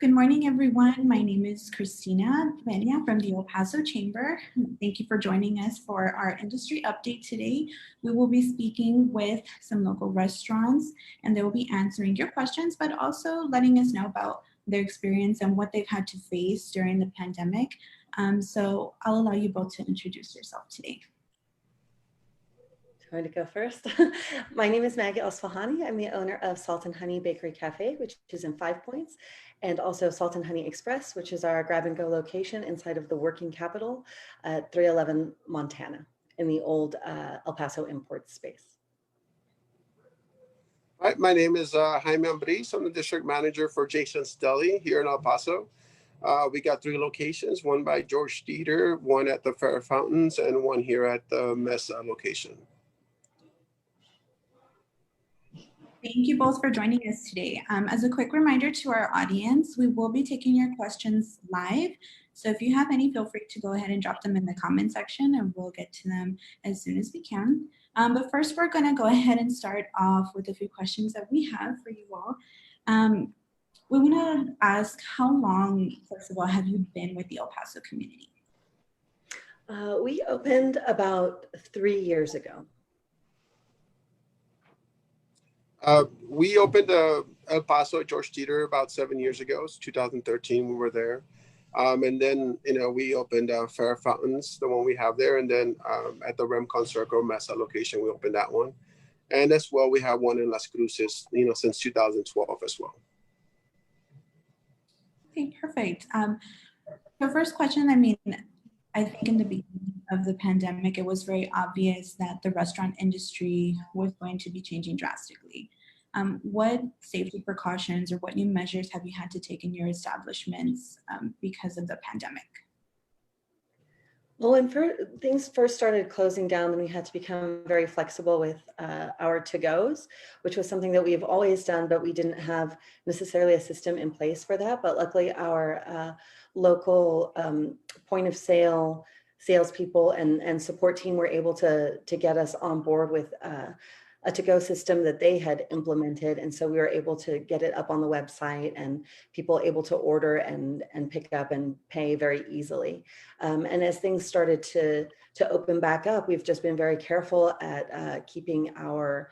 Good morning, everyone. My name is Christina Peña from the El Paso Chamber. Thank you for joining us for our industry update today. We will be speaking with some local restaurants, and they will be answering your questions, but also letting us know about their experience and what they've had to face during the pandemic. So I'll allow you both to introduce yourself today. I'm going to go first. My name is Maggie Asfahani. I'm the owner of Salt and Honey Bakery Cafe, which is in 5 Points, and also Salt and Honey Express, which is our grab and go location inside of the working capital at 311 Montana in the old El Paso import space. Hi, my name is Jaime Ambris. I'm the district manager for Jason's Deli here in El Paso. We got 3 locations, one by George Dieter, one at the Fair Fountains, and one here at the Mesa location. Thank you both for joining us today. As a quick reminder to our audience, we will be taking your questions live. So if you have any, feel free to go ahead and drop them in the comment section and we'll get to them as soon as we can. But first, we're going to go ahead and start off with a few questions that we have for you all. We want to ask, how long, first of all, have you been with the El Paso community? We opened about 3 years ago. We opened El Paso at George Dieter about 7 years ago. It's 2013 we were there. And then, we opened Fair Fountains, the one we have there. And then at the Remcon Circle Mesa location, we opened that one. And as well, we have one in Las Cruces, since 2012 as well. Okay, perfect. The first question, I think in the beginning of the pandemic, it was very obvious that the restaurant industry was going to be changing drastically. What safety precautions or what new measures have you had to take in your establishments because of the pandemic? Well, when things first started closing down, then we had to become very flexible with our to-goes, which was something that we've always done, but we didn't have necessarily a system in place for that. But luckily, our local point of sale salespeople and support team were able to get us on board with a to-go system that they had implemented. And so we were able to get it up on the website and people able to order and pick up and pay very easily. And as things started to open back up, we've just been very careful at keeping our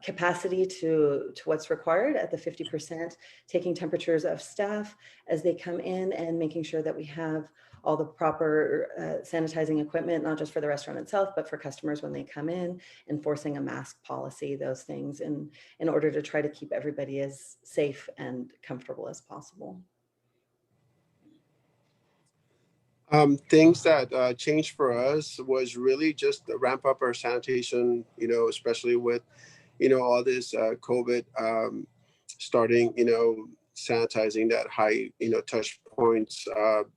capacity to what's required at the 50%, taking temperatures of staff as they come in and making sure that we have all the proper sanitizing equipment, not just for the restaurant itself, but for customers when they come in, enforcing a mask policy, those things in order to try to keep everybody as safe and comfortable as possible. Things that changed for us was really just to ramp up our sanitation, especially with, all this COVID starting, sanitizing that high, touch points,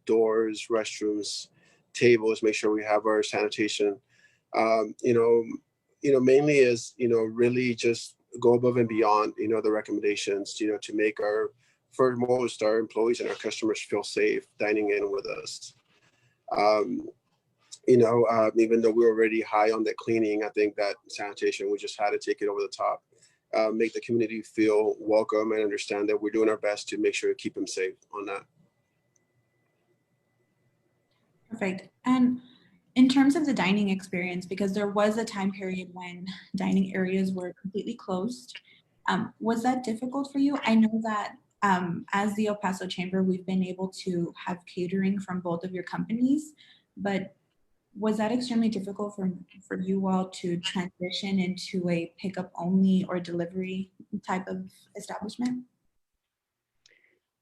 doors, restrooms, tables, make sure we have our sanitation. Mainly is, really just go above and beyond, the recommendations, to make our employees and our customers feel safe dining in with us. Even though we were already high on the cleaning, I think that sanitation, we just had to take it over the top. Make the community feel welcome and understand that we're doing our best to make sure to keep them safe on that. Perfect. And in terms of the dining experience, because there was a time period when dining areas were completely closed, was that difficult for you? I know that as the El Paso Chamber, we've been able to have catering from both of your companies, but was that extremely difficult for you all to transition into a pickup only or delivery type of establishment?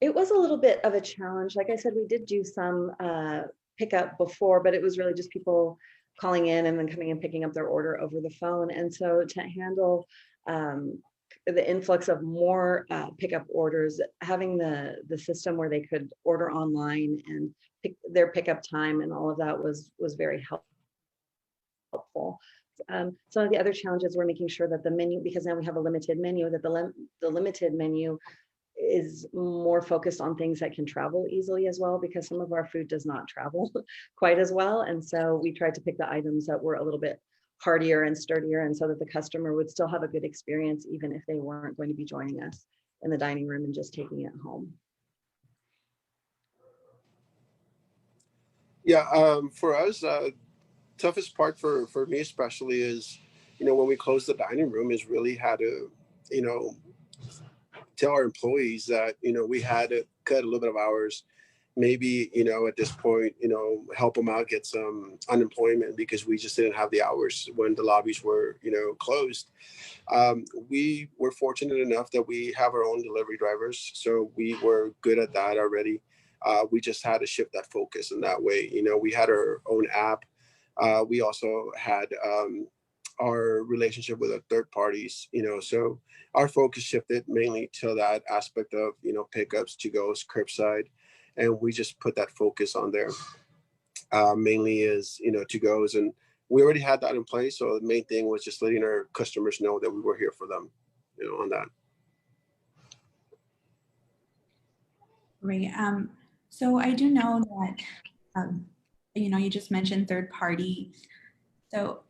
It was a little bit of a challenge. Like I said, we did do some pickup before, but it was really just people calling in and then coming and picking up their order over the phone. And so to handle the influx of more pickup orders, having the system where they could order online and pick their pickup time and all of that was very helpful. Some of the other challenges were making sure that the menu, because now we have a limited menu, that the limited menu is more focused on things that can travel easily as well, because some of our food does not travel quite as well. And so we tried to pick the items that were a little bit hardier and sturdier, and so that the customer would still have a good experience, even if they weren't going to be joining us in the dining room and just taking it home. Yeah, for us, toughest part for me especially is, when we close the dining room, is really how to, you know, tell our employees that, we had to cut a little bit of hours, maybe, at this point, help them out, get some unemployment because we just didn't have the hours when the lobbies were, closed. We were fortunate enough that we have our own delivery drivers, so we were good at that already. We just had to shift that focus in that way. We had our own app. We also had our relationship with the third parties. So our focus shifted mainly to that aspect of pickups, to goes, curbside, and we just put that focus on there. Mainly is to goes, and we already had that in place. So the main thing was just letting our customers know that we were here for them, on that. Great. So I do know that, you just mentioned third party. So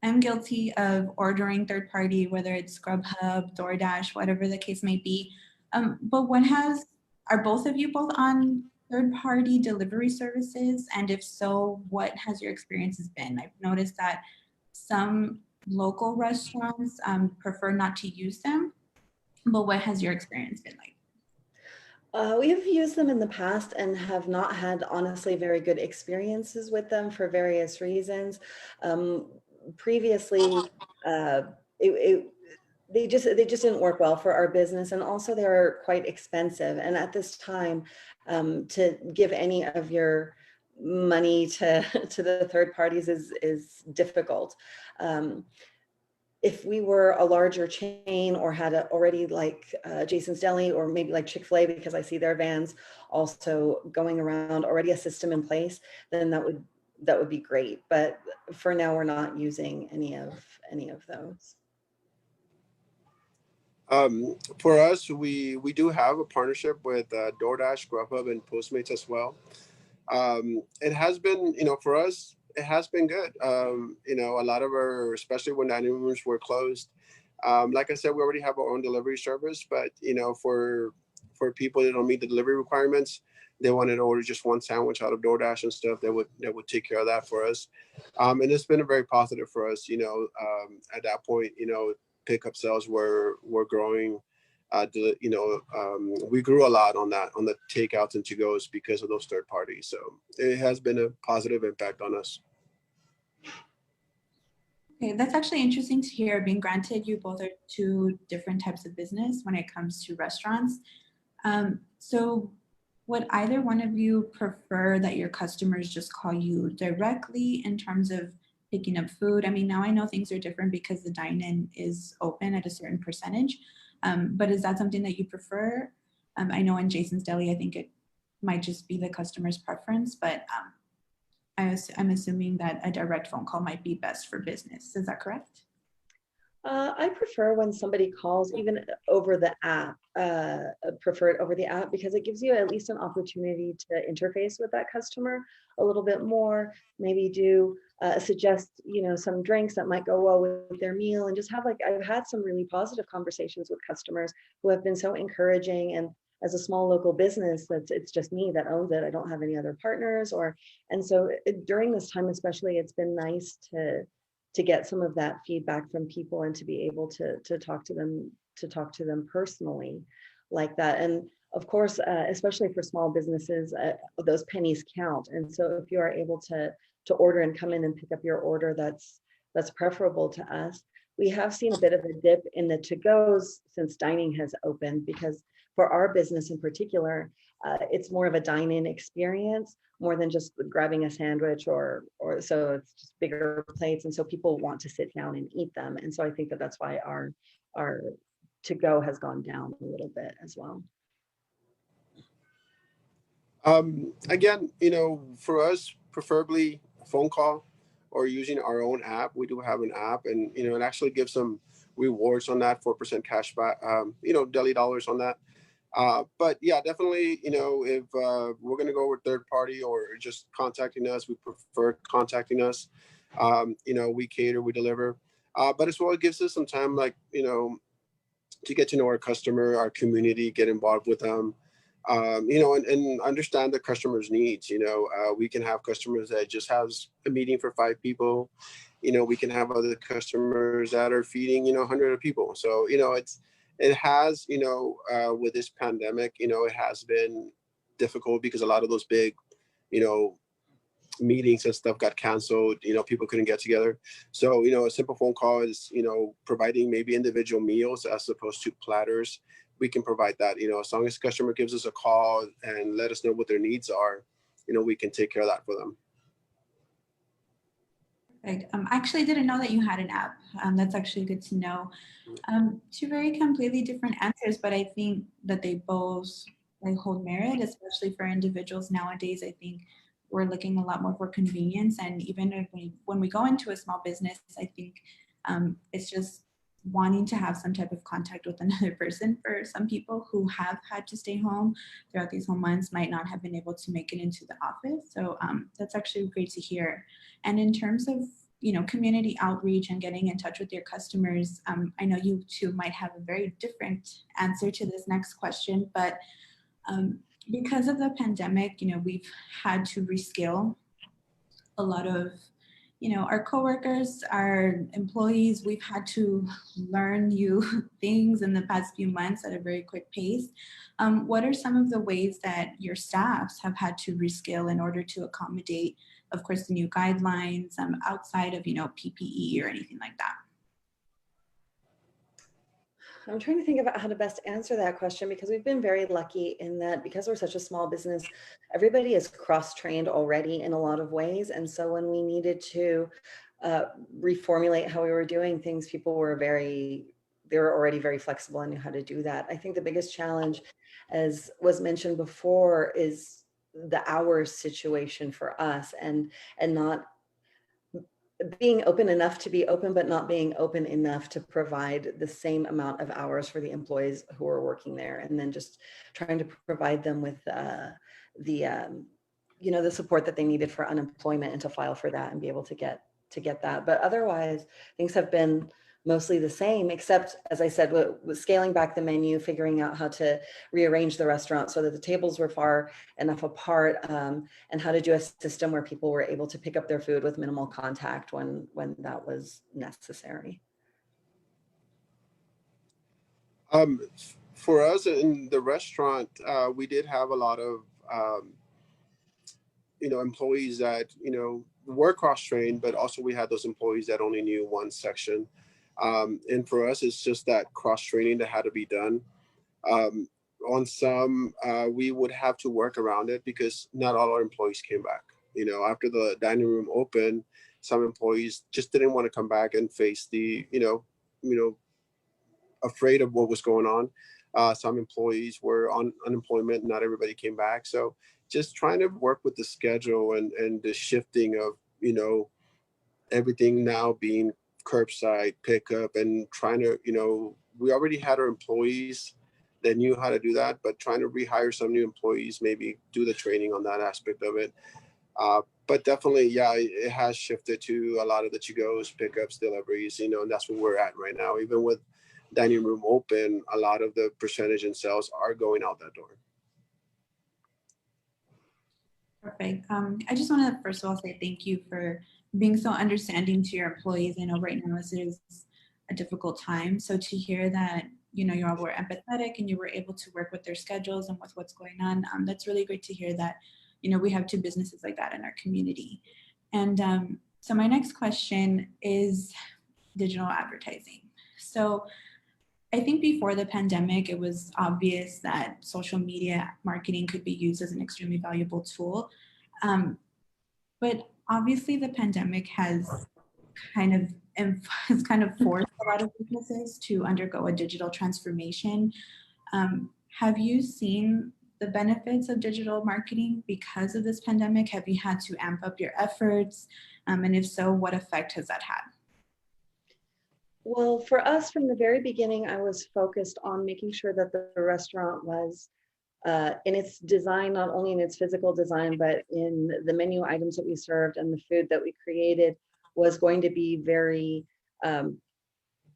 I'm guilty of ordering third party, whether it's Grubhub, DoorDash, whatever the case may be. But are both of you both on third party delivery services? And if so, what has your experiences been? I've noticed that some local restaurants prefer not to use them, but what has your experience been like? We have used them in the past and have not had, honestly, very good experiences with them for various reasons. Previously, uh, it, it, they just didn't work well for our business, and also they were quite expensive. And at this time, to give any of your money to to the third parties is difficult. Um, if we were a larger chain or had already like Jason's Deli or maybe like Chick-fil-A, because I see their vans also going around, already a system in place, then that would be great. But for now, we're not using any of those. For us, we do have a partnership with DoorDash, Grubhub, and Postmates as well. It has been, for us, it has been good. A lot of our, especially when dining rooms were closed, like I said, we already have our own delivery service, but for people that don't meet the delivery requirements, they wanted to order just one sandwich out of DoorDash and stuff. They would take care of that for us, and it's been very positive for us. At that point, pickup sales were growing. We grew a lot on the takeouts and to goes because of those third parties. So it has been a positive impact on us. Okay, that's actually interesting to hear. Being granted, you both are two different types of business when it comes to restaurants. So would either one of you prefer that your customers just call you directly in terms of picking up food? I mean, now I know things are different because the dine-in is open at a certain percentage, but is that something that you prefer? I know in Jason's Deli, I think it might just be the customer's preference, but I'm assuming that a direct phone call might be best for business. Is that correct? I prefer when somebody calls, even over the app, prefer it over the app because it gives you at least an opportunity to interface with that customer a little bit more, maybe do suggest, some drinks that might go well with their meal, and just have I've had some really positive conversations with customers who have been so encouraging. And as a small local business, it's just me that owns it. I don't have any other partners, and so during this time, especially, it's been nice to get some of that feedback from people and to be able to talk to them personally like that. And of course, especially for small businesses, those pennies count. And so if you are able to order and come in and pick up your order, that's preferable to us. We have seen a bit of a dip in the to-goes since dining has opened, because for our business in particular, it's more of a dine-in experience more than just grabbing a sandwich or so it's just bigger plates. And so people want to sit down and eat them. And so I think that's why our to-go has gone down a little bit as well. Again, for us, preferably a phone call or using our own app. We do have an app, and it actually gives some rewards on that, 4% cash back, Deli dollars on that. But yeah, definitely, if we're going to go with third party or just contacting us, we prefer contacting us. We cater, we deliver. But as well, it gives us some time, to get to know our customer, our community, get involved with them. and understand the customer's needs. We can have customers that just has a meeting for 5 people. We can have other customers that are feeding, 100 of people. So, it has, with this pandemic, it has been difficult because a lot of those big, you know, meetings and stuff got canceled. People couldn't get together. So, a simple phone call is, providing maybe individual meals as opposed to platters. We can provide that, as long as the customer gives us a call and let us know what their needs are, we can take care of that for them. Right. I actually didn't know that you had an app. That's actually good to know. Two very completely different answers, but I think that they both hold merit, especially for individuals nowadays. I think we're looking a lot more for convenience, and even if when we go into a small business, I think it's just wanting to have some type of contact with another person. For some people who have had to stay home throughout these whole months, might not have been able to make it into the office. So that's actually great to hear. And in terms of community outreach and getting in touch with your customers, I know you two might have a very different answer to this next question, but because of the pandemic, we've had to reskill a lot of our coworkers, our employees. We've had to learn new things in the past few months at a very quick pace. What are some of the ways that your staffs have had to reskill in order to accommodate, of course, the new guidelines outside of PPE or anything like that? I'm trying to think about how to best answer that question, because we've been very lucky in that, because we're such a small business, everybody is cross-trained already in a lot of ways. And so when we needed to reformulate how we were doing things, people were they were already very flexible and knew how to do that. I think the biggest challenge, as was mentioned before, is the hours situation for us, and not being open enough to be open, but not being open enough to provide the same amount of hours for the employees who are working there, and then just trying to provide them with the support that they needed for unemployment, and to file for that and be able to get that. But otherwise, things have been mostly the same, except, as I said, with scaling back the menu, figuring out how to rearrange the restaurant so that the tables were far enough apart, and how to do a system where people were able to pick up their food with minimal contact when that was necessary. For us in the restaurant, we did have a lot of, employees that, were cross-trained, but also we had those employees that only knew one section. And for us, it's just that cross-training that had to be done. On some, we would have to work around it because not all our employees came back. After the dining room opened, some employees just didn't want to come back and face the, afraid of what was going on. Some employees were on unemployment. Not everybody came back. So just trying to work with the schedule and the shifting of, everything now being curbside pickup, and trying to, we already had our employees that knew how to do that, but trying to rehire some new employees, maybe do the training on that aspect of it. But definitely, yeah, it has shifted to a lot of the to-goes, pickups, deliveries, and that's where we're at right now. Even with dining room open, a lot of the percentage in sales are going out that door. Perfect. I just want to first of all say thank you for being so understanding to your employees. I know right now this is a difficult time. So to hear that, you all were empathetic and you were able to work with their schedules and with what's going on, that's really great to hear that, we have two businesses like that in our community. And so my next question is digital advertising. So I think before the pandemic, it was obvious that social media marketing could be used as an extremely valuable tool. But obviously the pandemic has kind of forced a lot of businesses to undergo a digital transformation. Have you seen the benefits of digital marketing because of this pandemic? Have you had to amp up your efforts? And if so, what effect has that had? Well, for us, from the very beginning, I was focused on making sure that the restaurant was in its design, not only in its physical design, but in the menu items that we served and the food that we created, was going to be very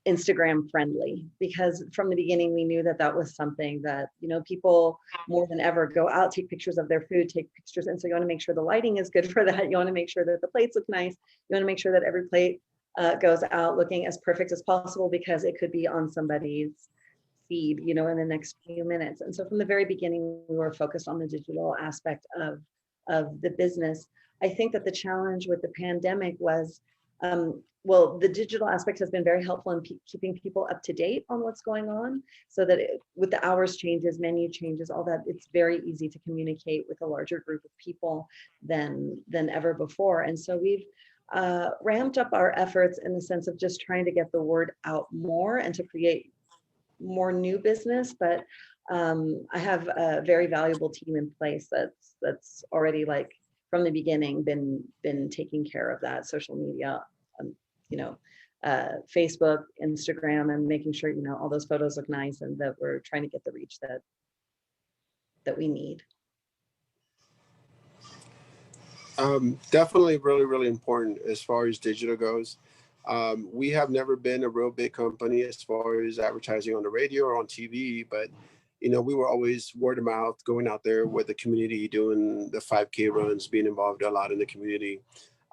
Instagram friendly, because from the beginning we knew that that was something that, you know, people more than ever go out, take pictures of their food, take pictures, and so you want to make sure the lighting is good for that. You want to make sure that the plates look nice. You want to make sure that every plate goes out looking as perfect as possible, because it could be on somebody's feed, you know, in the next few minutes. And so from the very beginning, we were focused on the digital aspect of the business. I think that the challenge with the pandemic was, well, the digital aspect has been very helpful in keeping people up to date on what's going on, so that with the hours changes, menu changes, all that, it's very easy to communicate with a larger group of people than ever before. And so we've ramped up our efforts in the sense of just trying to get the word out more and to create more new business. But I have a very valuable team in place that's already, like, from the beginning been taking care of that social media, you know, Facebook, Instagram, and making sure, you know, all those photos look nice and that we're trying to get the reach that we need. Definitely really, really important as far as digital goes. We have never been a real big company as far as advertising on the radio or on TV, but you know, we were always word of mouth, going out there with the community, doing the 5K runs, being involved a lot in the community.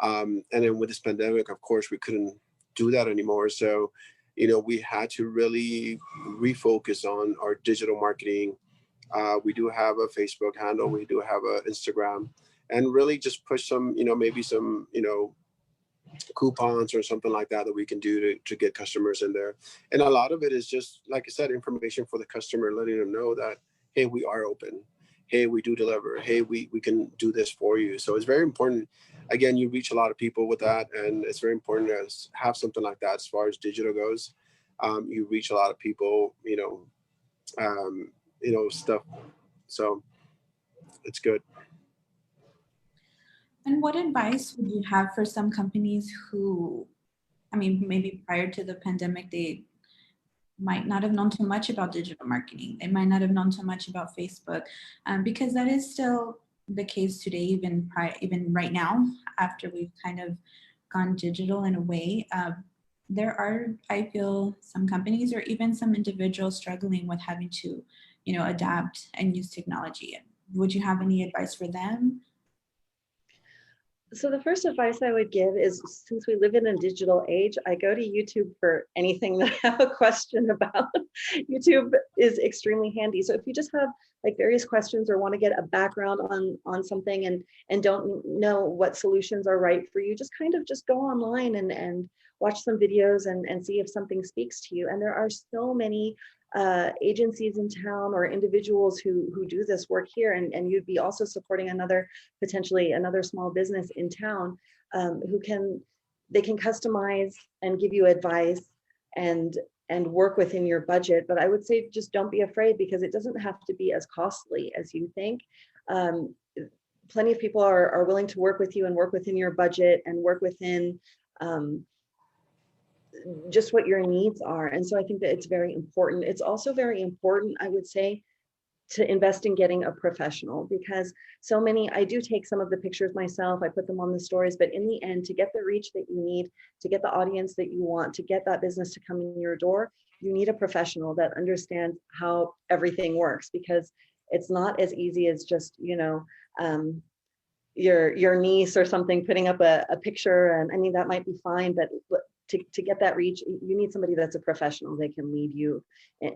And then with this pandemic, of course, we couldn't do that anymore. So, you know, we had to really refocus on our digital marketing. We do have a Facebook handle, we do have an Instagram, and really just push some, you know, maybe some, you know, coupons or something like that that we can do to get customers in there. And a lot of it is just, like I said, information for the customer, letting them know that, hey, we are open. Hey, we do deliver. Hey, we can do this for you. So it's very important. Again, you reach a lot of people with that, and it's very important to have something like that as far as digital goes. You reach a lot of people, stuff. So it's good. And what advice would you have for some companies who, I mean, maybe prior to the pandemic, they might not have known too much about digital marketing. They might not have known too much about Facebook, because that is still the case today, even right now, after we've kind of gone digital in a way. There are, I feel, some companies or even some individuals struggling with having to, adapt and use technology. Would you have any advice for them? So the first advice I would give is, since we live in a digital age, I go to YouTube for anything that I have a question about. YouTube is extremely handy. So if you just have like various questions or want to get a background on something and don't know what solutions are right for you, just go online and watch some videos and see if something speaks to you. And there are so many agencies in town or individuals who do this work here, and you'd be also supporting potentially another small business in town, they can customize and give you advice and work within your budget. But I would say just don't be afraid, because it doesn't have to be as costly as you think. Plenty of people are willing to work with you and work within your budget and work within just what your needs are. And so I think that it's very important. It's also very important, I would say, to invest in getting a professional, because I do take some of the pictures myself, I put them on the stories, but in the end, to get the reach that you need, to get the audience that you want, to get that business to come in your door, you need a professional that understands how everything works, because it's not as easy as just, your niece or something putting up a picture. And I mean, that might be fine, but to get that reach, you need somebody that's a professional that can lead you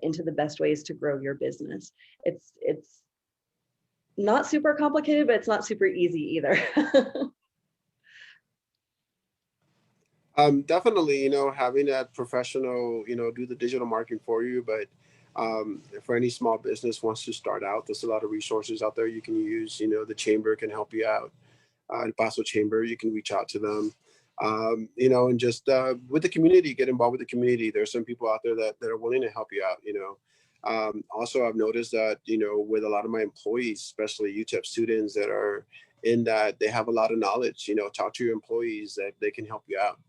into the best ways to grow your business. It's not super complicated, but it's not super easy either. Definitely, having that professional, do the digital marketing for you. But for any small business wants to start out, there's a lot of resources out there you can use. The chamber can help you out. The Paso Chamber, you can reach out to them. And just with the community, get involved with the community. There's some people out there that are willing to help you out. Also, I've noticed that, with a lot of my employees, especially UTEP students that are in that, they have a lot of knowledge. Talk to your employees, that they can help you out.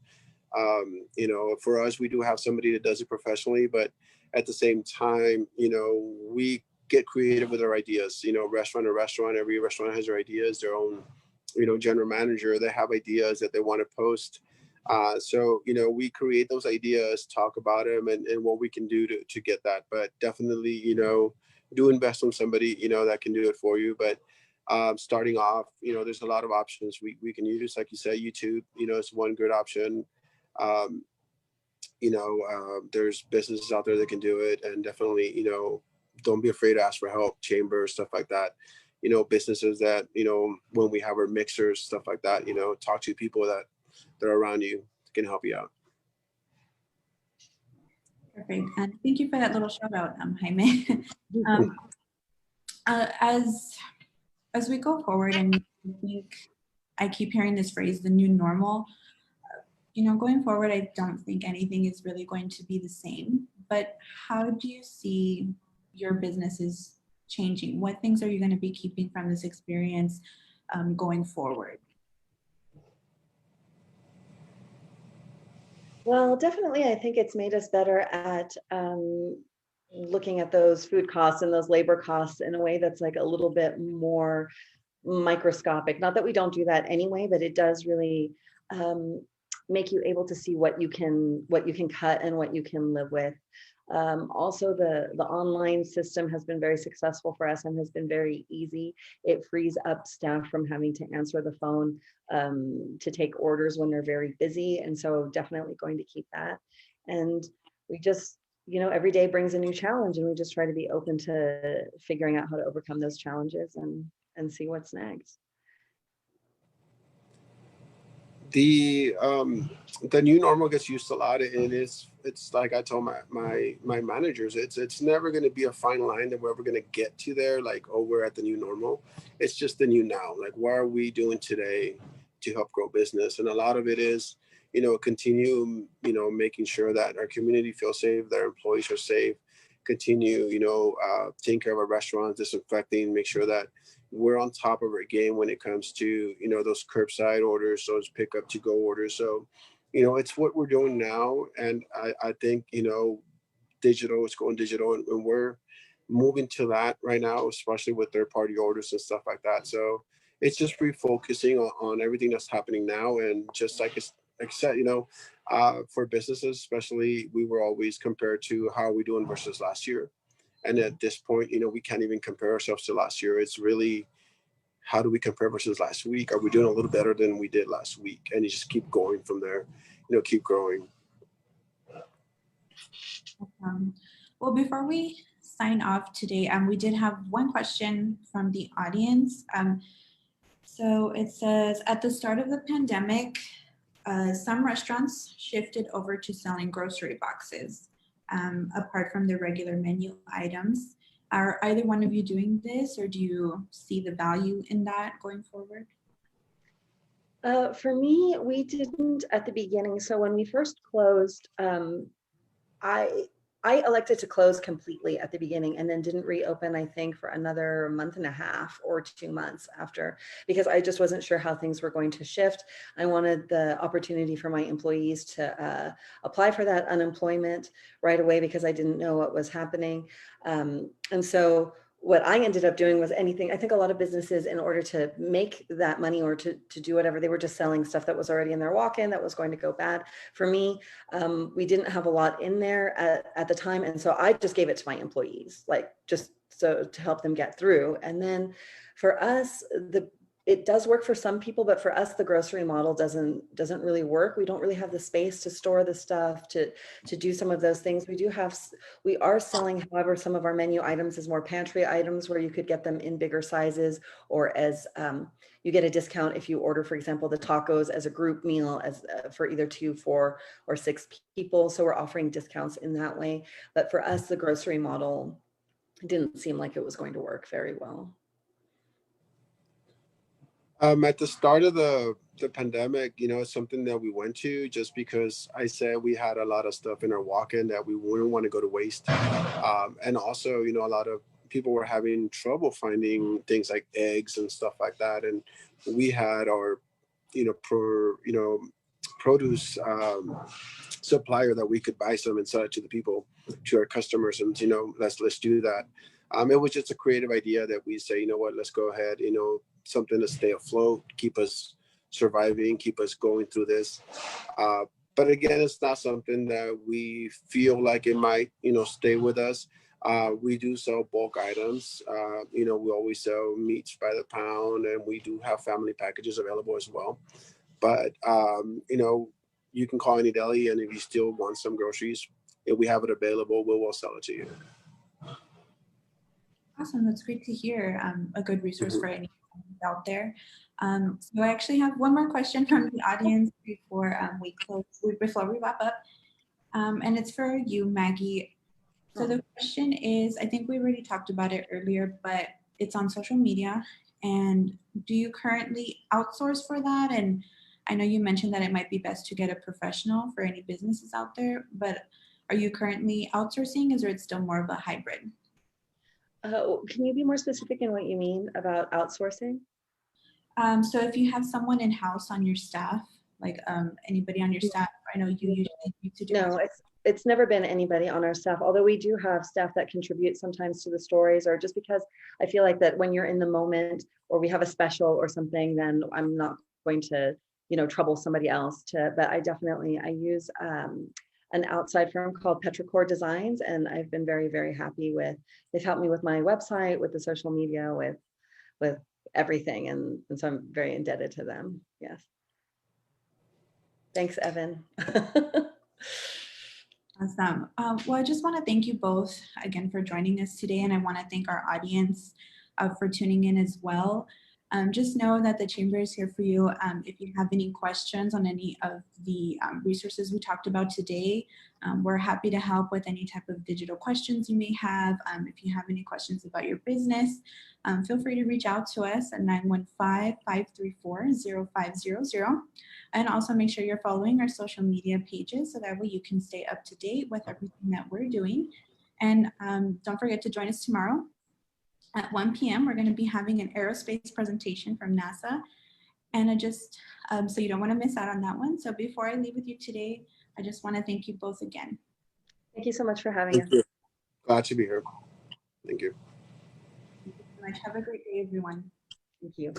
For us, we do have somebody that does it professionally, but at the same time, we get creative with our ideas. Restaurant to restaurant, every restaurant has their ideas, their own general manager. They have ideas that they want to post So, we create those ideas, talk about them, and what we can do to get that. But definitely, do invest in somebody, that can do it for you. But starting off, there's a lot of options we can use. Like you said, YouTube, is one good option. Um, there's businesses out there that can do it. And definitely, don't be afraid to ask for help, chambers, stuff like that. Businesses that, when we have our mixers, stuff like that, talk to people that are around you can help you out. Perfect. And thank you for that little shout out, Jaime. um, as we go forward, and I think I keep hearing this phrase, the new normal. Going forward, I don't think anything is really going to be the same. But how do you see your businesses changing? What things are you going to be keeping from this experience going forward? Well, definitely, I think it's made us better at looking at those food costs and those labor costs in a way that's like a little bit more microscopic. Not that we don't do that anyway, but it does really make you able to see what you can cut and what you can live with. Also, the online system has been very successful for us and has been very easy. It frees up staff from having to answer the phone to take orders when they're very busy. And so definitely going to keep that. And we just, every day brings a new challenge, and we just try to be open to figuring out how to overcome those challenges and see what's next. The new normal gets used a lot, and it's like I told my managers, it's never going to be a fine line that we're ever going to get to there, like, oh, we're at the new normal. It's just the new now. Like, what are we doing today to help grow business? And a lot of it is, continue, making sure that our community feels safe, that our employees are safe, continue, taking care of our restaurants, disinfecting, make sure that we're on top of our game when it comes to, those curbside orders, those pickup to go orders. So, it's what we're doing now. And I think, digital, it's going digital, and we're moving to that right now, especially with third party orders and stuff like that. So it's just refocusing on everything that's happening now. And just like I said, for businesses, especially, we were always compared to how are we doing versus last year. And at this point, we can't even compare ourselves to last year. It's really, how do we compare versus last week? Are we doing a little better than we did last week? And you just keep going from there, keep growing. Well, before we sign off today, we did have one question from the audience. So it says, at the start of the pandemic, some restaurants shifted over to selling grocery boxes. Apart from the regular menu items. Are either one of you doing this, or do you see the value in that going forward? For me, we didn't at the beginning. So when we first closed, I elected to close completely at the beginning and then didn't reopen, I think, for another month and a half or 2 months after, because I just wasn't sure how things were going to shift. I wanted the opportunity for my employees to apply for that unemployment right away, because I didn't know what was happening. And so what I ended up doing was anything. I think a lot of businesses, in order to make that money or to do whatever, they were just selling stuff that was already in their walk-in that was going to go bad. For me, we didn't have a lot in there at the time. And so I just gave it to my employees, like just so to help them get through. And then for us, it does work for some people, but for us, the grocery model doesn't really work. We don't really have the space to store the stuff, to do some of those things. We are selling, however, some of our menu items as more pantry items, where you could get them in bigger sizes, or as you get a discount if you order, for example, the tacos as a group meal, as for either 2, 4, or 6 people. So we're offering discounts in that way. But for us, the grocery model didn't seem like it was going to work very well. At the start of the pandemic, it's something that we went to just because I said we had a lot of stuff in our walk-in that we wouldn't want to go to waste. And also, a lot of people were having trouble finding things like eggs and stuff like that. And we had our, produce supplier that we could buy some and sell it to the people, to our customers. And, let's do that. It was just a creative idea that we say, let's go ahead, something to stay afloat, keep us surviving, keep us going through this. But again, it's not something that we feel like it might, stay with us. We do sell bulk items. We always sell meats by the pound, and we do have family packages available as well. But, you can call any deli, and if you still want some groceries, if we have it available, we will sell it to you. Awesome. That's great to hear. A good resource for anyone out there. So I actually have one more question from the audience before before we wrap up. And it's for you, Maggie. So the question is, I think we already talked about it earlier, but it's on social media. And do you currently outsource for that? And I know you mentioned that it might be best to get a professional for any businesses out there, but are you currently outsourcing? Or is it still more of a hybrid? Can you be more specific in what you mean about outsourcing? So if you have someone in-house on your staff, like anybody on your staff, I know you usually need to do. No, it's never been anybody on our staff, although we do have staff that contribute sometimes to the stories, or just because I feel like that when you're in the moment or we have a special or something, then I'm not going to, trouble somebody else but I use an outside firm called Petrichor Designs, and I've been very, very happy they've helped me with my website, with the social media, with everything. And so I'm very indebted to them. Yes. Thanks, Evan. Awesome. Well, I just want to thank you both again for joining us today, and I want to thank our audience for tuning in as well. Just know that the Chamber is here for you. If you have any questions on any of the resources we talked about today, we're happy to help with any type of digital questions you may have. If you have any questions about your business, feel free to reach out to us at 915-534-0500. And also make sure you're following our social media pages so that way you can stay up to date with everything that we're doing. And don't forget to join us tomorrow. At 1 p.m., we're going to be having an aerospace presentation from NASA. And so you don't want to miss out on that one. So before I leave with you today, I just want to thank you both again. Thank you so much for having us. You. Glad to be here. Thank you. Thank you so much. Have a great day, everyone. Thank you.